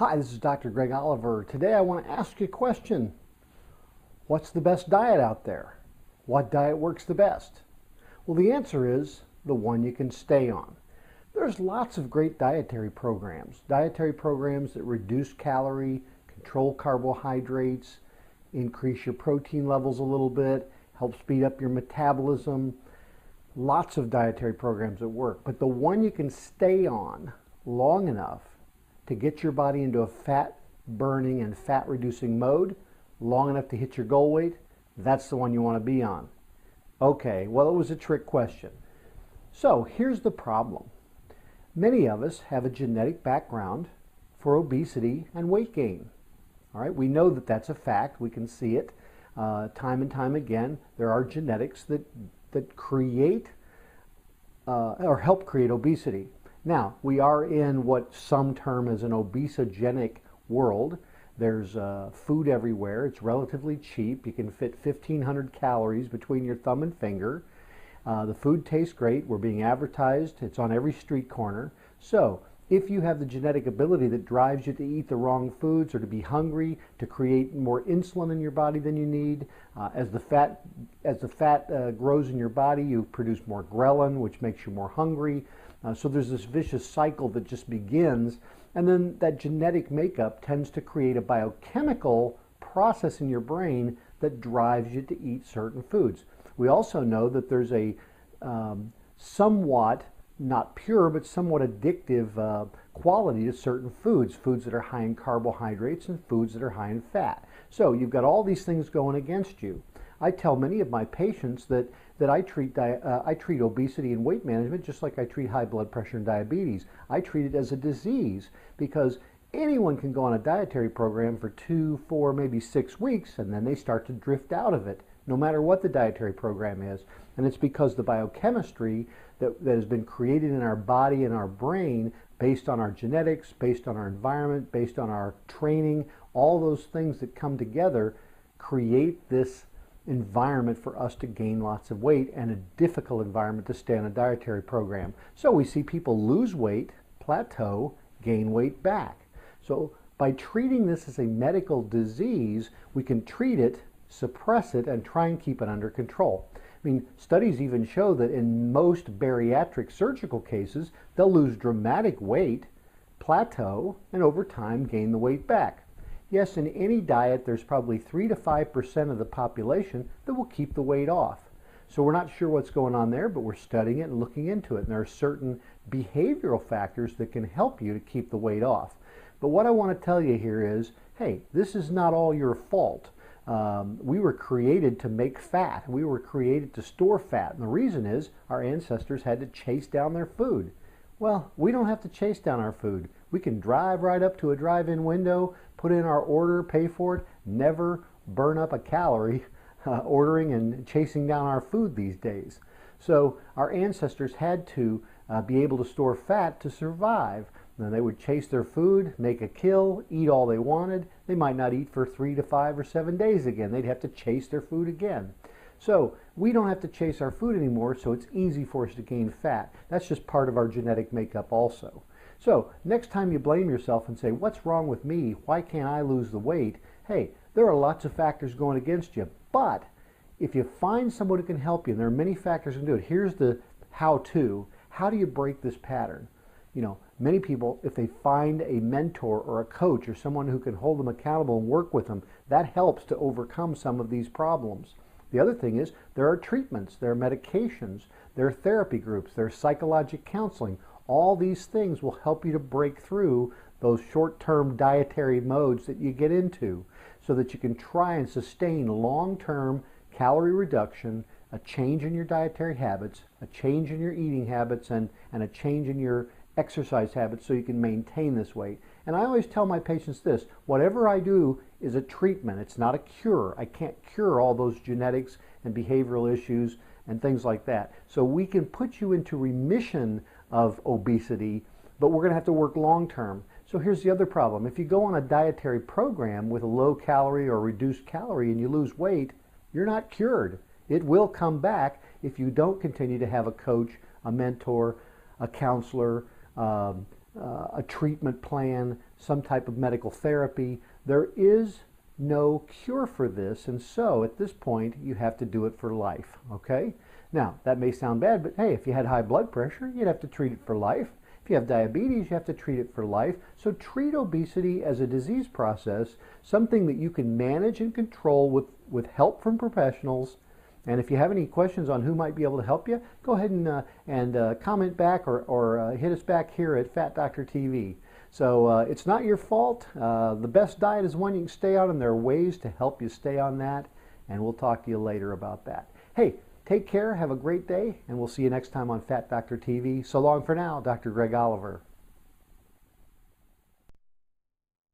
Hi, this is Dr. Greg Oliver. Today I want to ask you a question. What's the best diet out there? What diet works the best? Well, the answer is the one you can stay on. There's lots of great dietary programs that reduce calorie, control carbohydrates, increase your protein levels a little bit, help speed up your metabolism. Lots of dietary programs that work, but the one you can stay on long enough to get your body into a fat burning and fat reducing mode, long enough to hit your goal weight, that's the one you want to be on. Okay, well, it was a trick question. So here's the problem. Many of us have a genetic background for obesity and weight gain. All right, we know that that's a fact. We can see it time and time again. There are genetics that create or help create obesity. Now, we are in what some term as an obesogenic world. There's food everywhere. It's relatively cheap. You can fit 1,500 calories between your thumb and finger. The food tastes great. We're being advertised. It's on every street corner. So, if you have the genetic ability that drives you to eat the wrong foods or to be hungry, to create more insulin in your body than you need, as the fat grows in your body, you produce more ghrelin, which makes you more hungry. So there's this vicious cycle that just begins, and then that genetic makeup tends to create a biochemical process in your brain that drives you to eat certain foods. We also know that there's a somewhat, not pure, but somewhat addictive quality to certain foods that are high in carbohydrates and foods that are high in fat. So you've got all these things going against you. I tell many of my patients that I treat obesity and weight management just like I treat high blood pressure and diabetes. I treat it as a disease because anyone can go on a dietary program for 2, 4, maybe 6 weeks, and then they start to drift out of it, no matter what the dietary program is. And it's because the biochemistry that has been created in our body and our brain based on our genetics, based on our environment, based on our training, all those things that come together create this environment for us to gain lots of weight and a difficult environment to stay on a dietary program. So we see people lose weight, plateau, gain weight back. So by treating this as a medical disease, we can treat it, suppress it, and try and keep it under control. I mean, studies even show that in most bariatric surgical cases, they'll lose dramatic weight, plateau, and over time gain the weight back. Yes, in any diet, there's probably 3 to 5% of the population that will keep the weight off. So we're not sure what's going on there, but we're studying it and looking into it. And there are certain behavioral factors that can help you to keep the weight off. But what I want to tell you here is, hey, this is not all your fault. We were created to make fat. We were created to store fat. And the reason is our ancestors had to chase down their food. Well, we don't have to chase down our food. We can drive right up to a drive-in window, put in our order, pay for it, never burn up a calorie ordering and chasing down our food these days. So our ancestors had to be able to store fat to survive. Then they would chase their food, make a kill, eat all they wanted. They might not eat for 3 to 5 or 7 days again. They'd have to chase their food again. So we don't have to chase our food anymore, so it's easy for us to gain fat. That's just part of our genetic makeup also. So next time you blame yourself and say, what's wrong with me? Why can't I lose the weight? Hey, there are lots of factors going against you, but if you find someone who can help you, and there are many factors that can do it, here's the how-to. How do you break this pattern? You know, many people, if they find a mentor or a coach or someone who can hold them accountable and work with them, that helps to overcome some of these problems. The other thing is there are treatments, there are medications, there are therapy groups, there are psychological counseling. All these things will help you to break through those short-term dietary modes that you get into so that you can try and sustain long-term calorie reduction, a change in your dietary habits, a change in your eating habits, and a change in your exercise habits so you can maintain this weight. And I always tell my patients this, whatever I do is a treatment. It's not a cure. I can't cure all those genetics and behavioral issues and things like that. So we can put you into remission of obesity, but we're going to have to work long term. So here's the other problem. If you go on a dietary program with a low calorie or reduced calorie and you lose weight, you're not cured. It will come back if you don't continue to have a coach, a mentor, a counselor, a treatment plan, some type of medical therapy. There is no cure for this, and so at this point you have to do it for life, okay? Now, that may sound bad, but hey, if you had high blood pressure, you'd have to treat it for life. If you have diabetes, you have to treat it for life. So treat obesity as a disease process, something that you can manage and control with help from professionals. And if you have any questions on who might be able to help you, go ahead and comment back or hit us back here at Fat Doctor TV. So it's not your fault. The best diet is one you can stay on, and there are ways to help you stay on that. And we'll talk to you later about that. Hey, take care, have a great day, and we'll see you next time on Fat Doctor TV. So long for now, Dr. Greg Oliver.